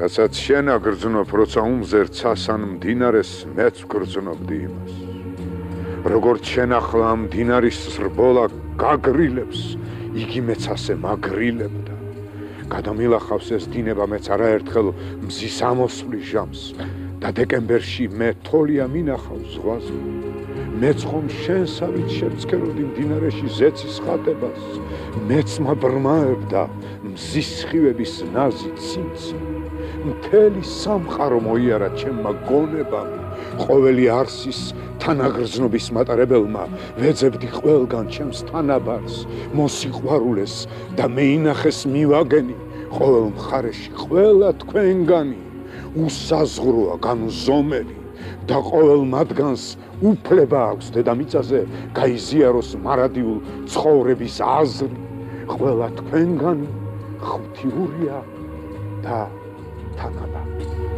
რასაც შენ აგრძნობ, როცა უმზერცას ან მდინარეს, მეც ვგრძნობდი იმას. როგორც შენ ახლა ამ მდინარის ზრბოლა გაგრილებს, იგი მეც ასე მაგრილებდა. გადამილახავს ეს დინება მეც არაერთხელ მზის ამოსვლის ჟამს და დეკემბერში მე თოლია მინახავ ზღვაზე. მეც ხომ შენსავით შევცქეროდი მდინარეში ზეცის ხატებას, მეც მაბრმაებდა მზის სხივების ნაზი ცინცი. მთელი სამყარო მოიარა ჩემმა გონებამ, ყოველი არსის თანაგრძნობის მატარებელმა ვეძებდი ყველგან ჩემს თანაბარს, მოსიყვარულეს და მეინახეს მივაგენი, ყოველ მხარეში ყველა თქვენგანი, უსაზღვროა განუზომელი და ყოველ მათგანს უფლება აქვს დედამიწაზე გაიზიაროს მარადიულ ცხოვრების აზრი, ყველა თქვენგანი ღვთიურია და თანაბარი.